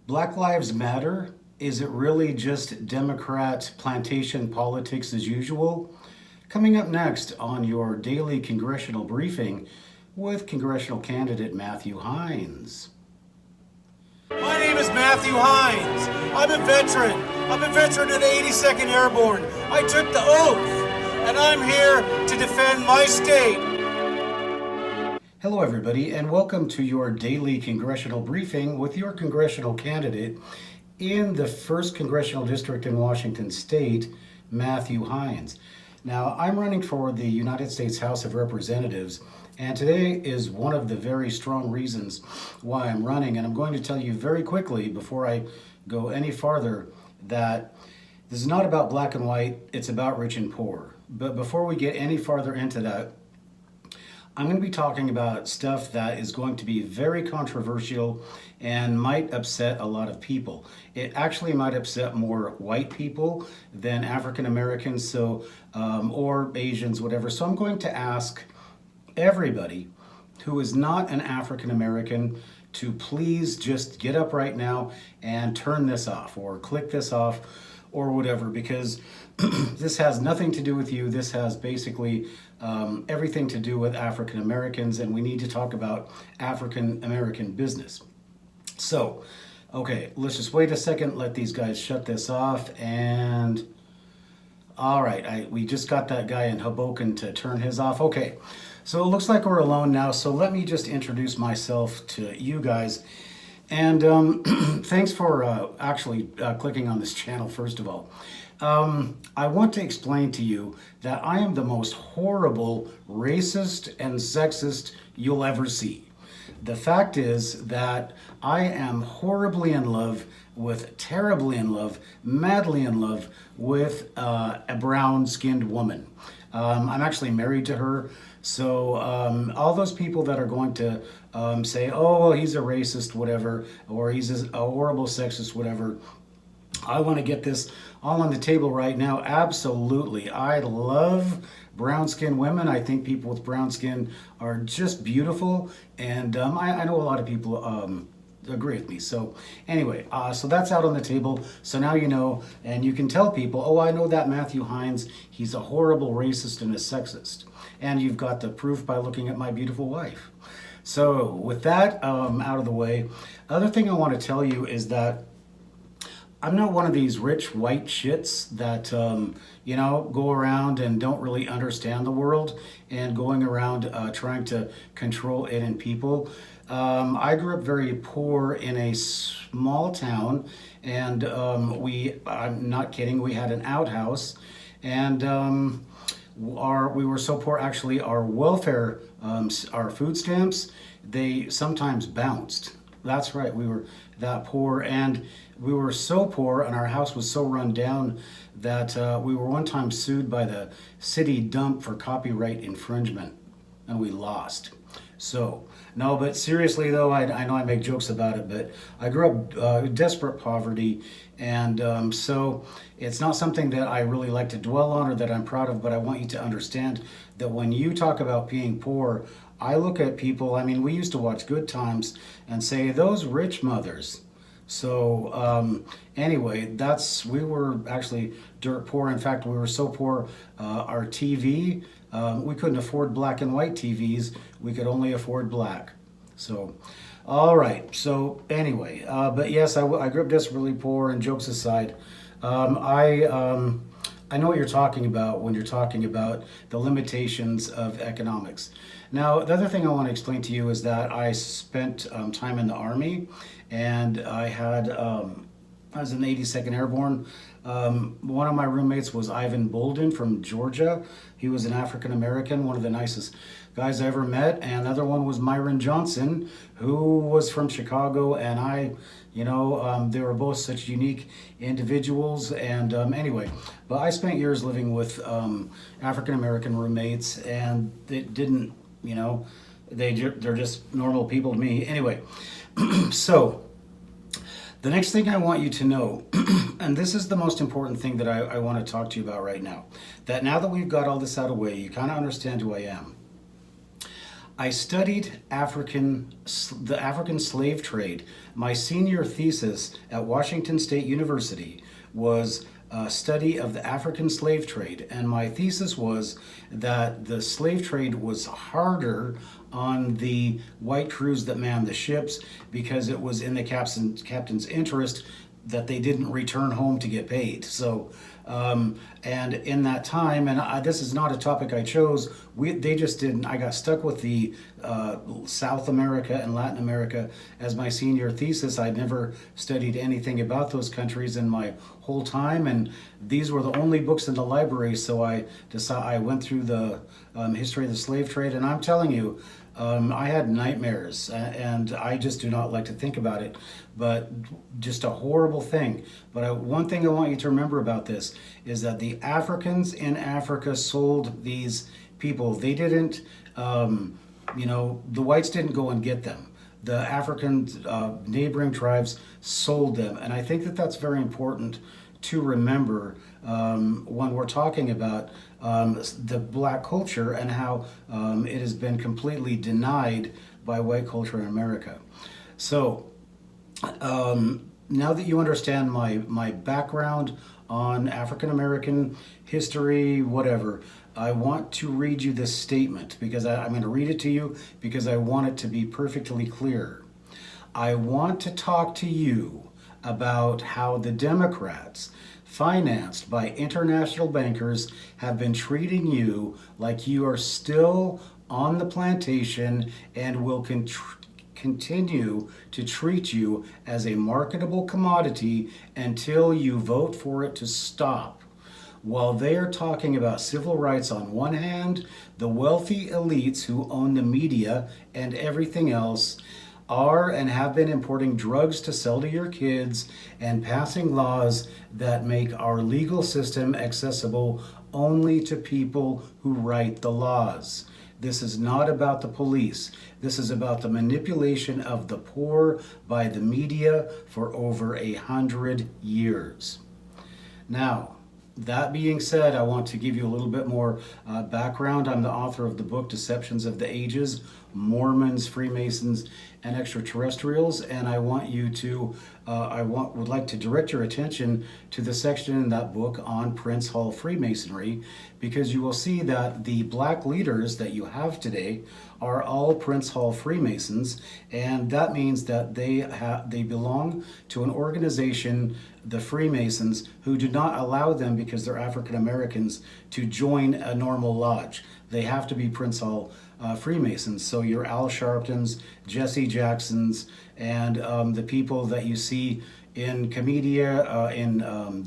Black Lives Matter? Is it really just Democrat plantation politics as usual? Coming up next on your daily congressional briefing with congressional candidate Matthew Heines. My name is Matthew Heines. I'm a veteran. I'm a veteran of the 82nd Airborne. I took the oath, and I'm here to defend my state. Hello, everybody, and welcome to your daily congressional briefing with your congressional candidate in the 1st Congressional District in Washington State, Matthew Heines. Now, I'm running for the United States House of Representatives, and today is one of the very strong reasons why I'm running, and I'm going to tell you very quickly before I go any farther that this is not about black and white, it's about rich and poor. But before we get any farther into that, I'm going to be talking about stuff that is going to be very controversial and might upset a lot of people. It actually might upset more white people than African Americans, or Asians, whatever. So I'm going to ask everybody who is not an African American to please just get up right now and turn this off or click this off or whatever, because this has nothing to do with you. This has basically everything to do with African Americans, and we need to talk about African American business. So, okay, let's just wait a second, let these guys shut this off, and all right, we just got that guy in Hoboken to turn his off. Okay, so it looks like we're alone now, so let me just introduce myself to you guys. And thanks for actually clicking on this channel, first of all. I want to explain to you that I am the most horrible racist and sexist you'll ever see. The fact is that I am horribly in love with, terribly in love, madly in love with a brown-skinned woman. I'm actually married to her. So all those people that are going to say, oh, well, he's a racist, whatever, or he's a horrible sexist, whatever, I want to get this all on the table right now. Absolutely. I love brown-skinned women. I think people with brown skin are just beautiful. And I know a lot of people agree with me. So anyway, so that's out on the table. So now you know, and you can tell people, oh, I know that Matthew Heines, he's a horrible racist and a sexist. And you've got the proof by looking at my beautiful wife. So with that out of the way, other thing I want to tell you is that I'm not one of these rich white shits that, go around and don't really understand the world and going around trying to control it and people. I grew up very poor in a small town, and I'm not kidding, we had an outhouse, and we were so poor, actually, our welfare, our food stamps, they sometimes bounced. That's right, we were that poor, and we were so poor, and our house was so run down that we were one time sued by the city dump for copyright infringement, and we lost. So, no, but seriously though, I know I make jokes about it, but I grew up in desperate poverty, and so it's not something that I really like to dwell on or that I'm proud of, but I want you to understand that when you talk about being poor, I look at people, we used to watch Good Times and say, those rich mothers. So anyway, we were actually dirt poor. In fact, we were so poor, our TV, we couldn't afford black and white TVs. We could only afford black. So, all right. So anyway, but yes, I grew up desperately poor, and jokes aside, I know what you're talking about when you're talking about the limitations of economics. Now, the other thing I want to explain to you is that I spent time in the Army, and I was in the 82nd Airborne. One of my roommates was Ivan Bolden from Georgia. He was an African American, one of the nicest guys I ever met. And another one was Myron Johnson, who was from Chicago, and they were both such unique individuals. And anyway, but I spent years living with African American roommates, and it didn't, they're just normal people to me. Anyway, so the next thing I want you to know, and this is the most important thing that I want to talk to you about right now, that now that we've got all this out of the way, you kind of understand who I am. I studied the African slave trade. My senior thesis at Washington State University was a study of the African slave trade, and my thesis was that the slave trade was harder on the white crews that manned the ships because it was in the captain's interest that they didn't return home to get paid. So, and in that time, and this is not a topic I chose, they just didn't. I got stuck with the South America and Latin America as my senior thesis. I'd never studied anything about those countries in my whole time, and these were the only books in the library. So I went through the history of the slave trade, and I'm telling you, I had nightmares, and I just do not like to think about it, but just a horrible thing. But one thing I want you to remember about this is that the Africans in Africa sold these people. They didn't, the whites didn't go and get them. The African neighboring tribes sold them. And I think that that's very important to remember when we're talking about the black culture and how it has been completely denied by white culture in America. So now that you understand my background on African American history, whatever, I want to read you this statement because I'm going to read it to you because I want it to be perfectly clear. I want to talk to you about how the Democrats, financed by international bankers, have been treating you like you are still on the plantation and will continue to treat you as a marketable commodity until you vote for it to stop. While they are talking about civil rights on one hand, the wealthy elites who own the media and everything else are and have been importing drugs to sell to your kids and passing laws that make our legal system accessible only to people who write the laws. This is not about the police. This is about the manipulation of the poor by the media for over 100 years. Now, that being said, I want to give you a little bit more background. I'm the author of the book Deceptions of the Ages, Mormons, Freemasons, and Extraterrestrials, and I want you to, would like to direct your attention to the section in that book on Prince Hall Freemasonry, because you will see that the black leaders that you have today are all Prince Hall Freemasons, and that means that they belong to an organization, the Freemasons, who do not allow them, because they're African Americans, to join a normal lodge. They have to be Prince Hall Freemasons. So your Al Sharptons, Jesse Jacksons, and the people that you see in the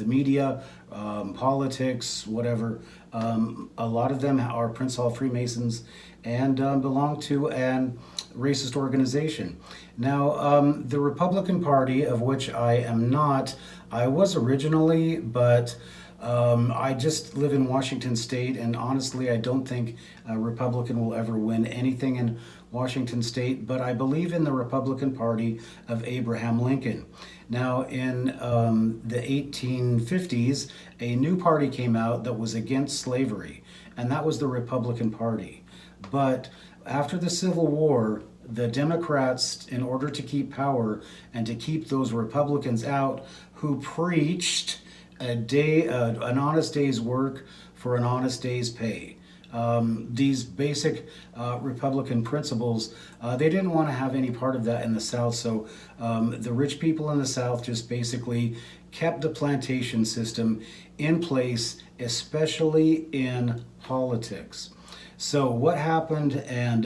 media, politics, whatever, a lot of them are Prince Hall Freemasons and belong to a racist organization. Now, the Republican Party, of which I am not, I was originally, but I just live in Washington State, and honestly, I don't think a Republican will ever win anything in Washington State, but I believe in the Republican Party of Abraham Lincoln. Now, in the 1850s, a new party came out that was against slavery, and that was the Republican Party. But after the Civil War, the Democrats, in order to keep power and to keep those Republicans out who preached an honest day's work for an honest day's pay. These basic Republican principles, they didn't want to have any part of that in the South, so the rich people in the South just basically kept the plantation system in place, especially in politics. So what happened, and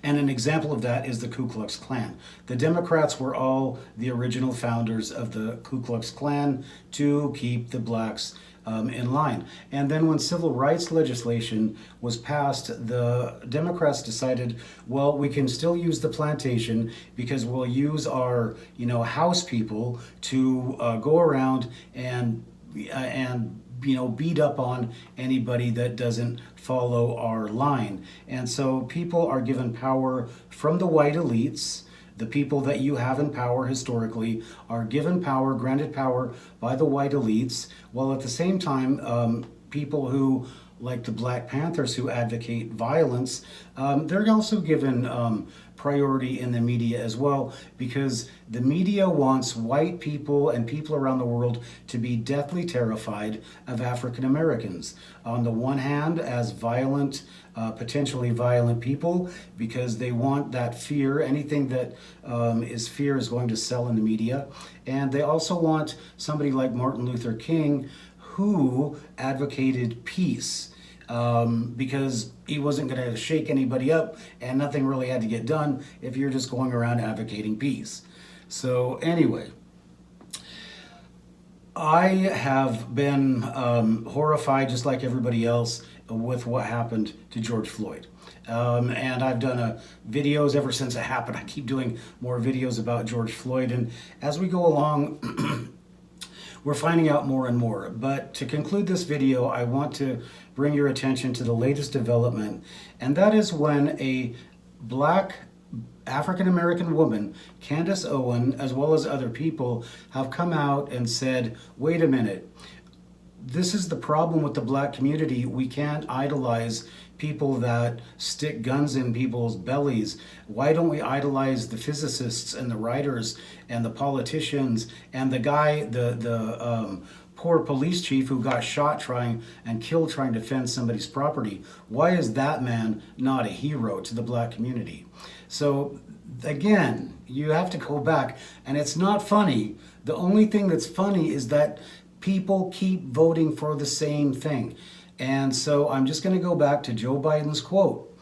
an example of that is the Ku Klux Klan. The Democrats were all the original founders of the Ku Klux Klan to keep the blacks in line. And then when civil rights legislation was passed, the Democrats decided, well, we can still use the plantation because we'll use our, house people to go around and beat up on anybody that doesn't follow our line. And so people are given power from the white elites. The people that you have in power historically are given power, granted power by the white elites, while at the same time, people who like the Black Panthers who advocate violence, they're also given priority in the media as well, because the media wants white people and people around the world to be deathly terrified of African Americans. On the one hand, as violent, potentially violent people, because they want that fear. Anything that is fear is going to sell in the media. And they also want somebody like Martin Luther King, who advocated peace. Because he wasn't going to shake anybody up, and nothing really had to get done if you're just going around advocating peace. So anyway, I have been horrified, just like everybody else, with what happened to George Floyd. And I've done videos ever since it happened. I keep doing more videos about George Floyd, and as we go along, we're finding out more and more. But to conclude this video, I want to bring your attention to the latest development, and that is when a Black African-American woman, Candace Owens, as well as other people, have come out and said, wait a minute, this is the problem with the Black community. We can't idolize people that stick guns in people's bellies. Why don't we idolize the physicists and the writers and the politicians and the guy, the poor police chief who got shot trying to defend somebody's property? Why is that man not a hero to the Black community? So again, you have to go back, and it's not funny. The only thing that's funny is that people keep voting for the same thing. And so I'm just going to go back to Joe Biden's quote.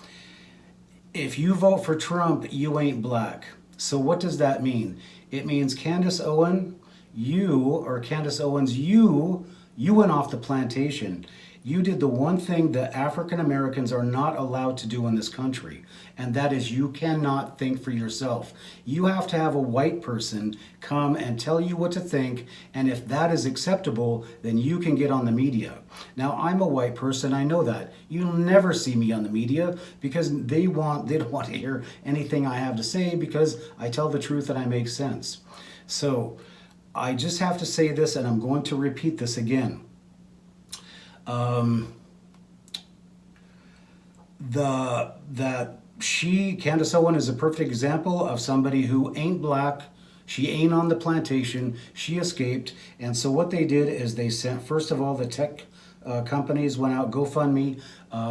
If you vote for Trump, you ain't Black. So what does that mean? It means Candace Owens, you went off the plantation. You did the one thing that African Americans are not allowed to do in this country, and that is you cannot think for yourself. You have to have a white person come and tell you what to think, and if that is acceptable, then you can get on the media. Now, I'm a white person, I know that. You'll never see me on the media because they don't want to hear anything I have to say, because I tell the truth and I make sense. So I just have to say this, and I'm going to repeat this again. Candace Owens is a perfect example of somebody who ain't Black. She ain't on the plantation. She escaped. And so what they did is they sent, first of all, the tech companies went out, GoFundMe,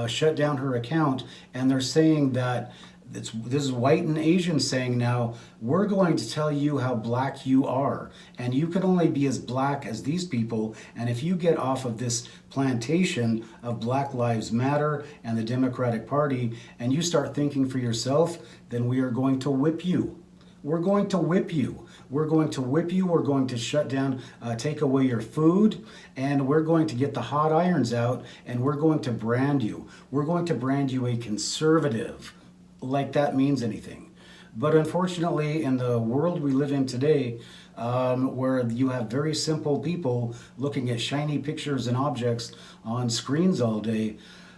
shut down her account. And they're saying that this is white and Asian saying now, we're going to tell you how Black you are, and you can only be as Black as these people, and if you get off of this plantation of Black Lives Matter and the Democratic Party, and you start thinking for yourself, then we are going to whip you. We're going to whip you. We're going to whip you. We're going to shut down, take away your food, and we're going to get the hot irons out, and we're going to brand you. We're going to brand you a conservative, like that means anything. But unfortunately, in the world we live in today, where you have very simple people looking at shiny pictures and objects on screens all day,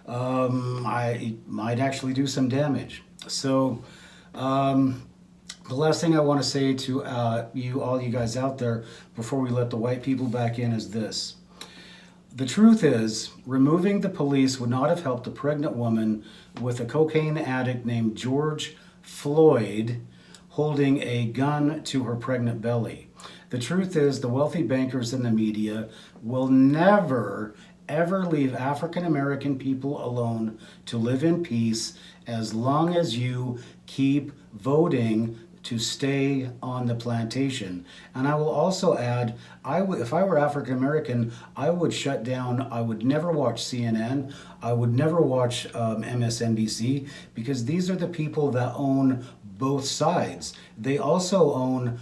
I might actually do some damage. So the last thing I want to say to all you guys out there before we let the white people back in is this. The truth is, removing the police would not have helped a pregnant woman with a cocaine addict named George Floyd holding a gun to her pregnant belly. The truth is, the wealthy bankers in the media will never, ever leave African American people alone to live in peace as long as you keep voting to stay on the plantation. And I will also add, if I were African American, I would shut down, I would never watch CNN, I would never watch MSNBC, because these are the people that own both sides. They also own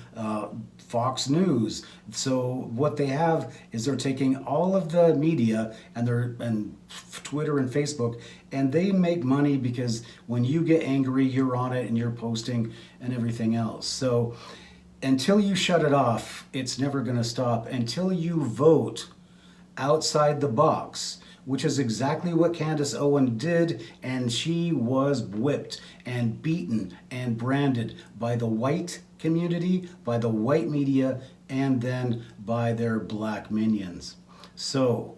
Fox News. So what they have is they're taking all of the media and Twitter and Facebook, and they make money because when you get angry, you're on it and you're posting and everything else. So until you shut it off, it's never going to stop. Until you vote outside the box, which is exactly what Candace Owens did, and she was whipped and beaten and branded by the white community, by the white media, and then by their Black minions. So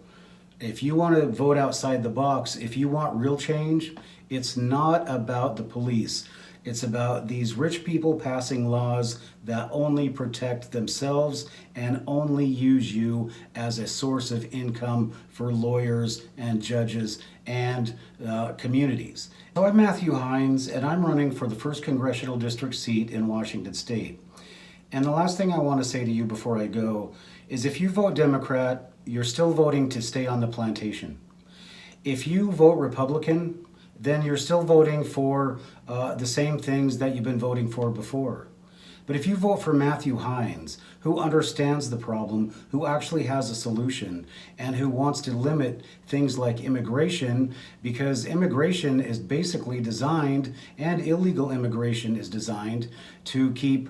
If you want to vote outside the box, if you want real change, it's not about the police. It's about these rich people passing laws that only protect themselves and only use you as a source of income for lawyers and judges and communities. So I'm Matthew Heines, and I'm running for the 1st Congressional District seat in Washington State. And the last thing I want to say to you before I go is if you vote Democrat, you're still voting to stay on the plantation. If you vote Republican, then you're still voting for the same things that you've been voting for before. But if you vote for Matthew Heines, who understands the problem, who actually has a solution, and who wants to limit things like immigration, because immigration is basically designed, and illegal immigration is designed, to keep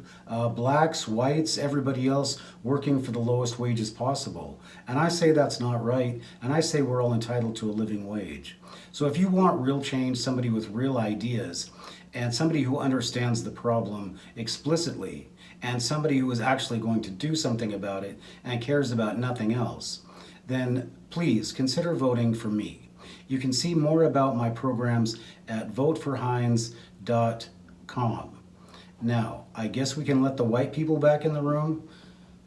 blacks, whites, everybody else working for the lowest wages possible. And I say that's not right, and I say we're all entitled to a living wage. So if you want real change, somebody with real ideas, and somebody who understands the problem explicitly, and somebody who is actually going to do something about it and cares about nothing else, then please consider voting for me. You can see more about my programs at voteforheines.com. Now, I guess we can let the white people back in the room.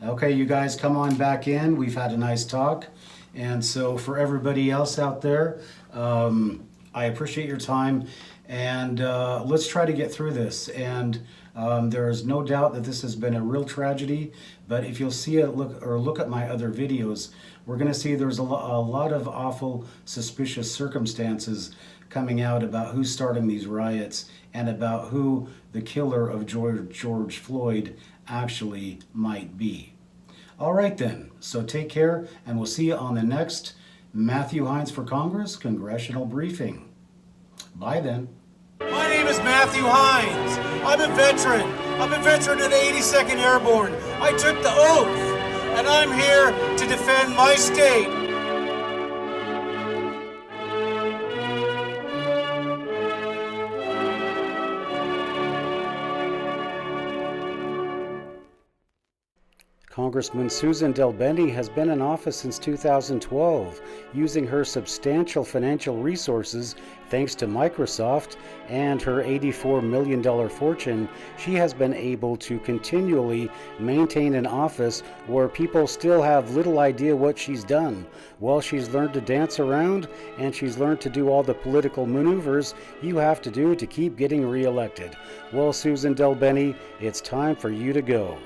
Okay, you guys come on back in. We've had a nice talk. And so for everybody else out there, I appreciate your time. And let's try to get through this. And there is no doubt that this has been a real tragedy. But if you'll see it, look at my other videos, we're going to see there's a lot of awful, suspicious circumstances coming out about who's starting these riots and about who the killer of George Floyd actually might be. All right then. So take care, and we'll see you on the next Matthew Heines for Congress Congressional Briefing. Bye then. My name is Matthew Heines. I'm a veteran. I'm a veteran of the 82nd Airborne. I took the oath, and I'm here to defend my state. Congressman Susan DelBene has been in office since 2012. Using her substantial financial resources, thanks to Microsoft, and her $84 million fortune, she has been able to continually maintain an office where people still have little idea what she's done. Well, she's learned to dance around, and she's learned to do all the political maneuvers you have to do to keep getting reelected. Well, Susan DelBene, it's time for you to go.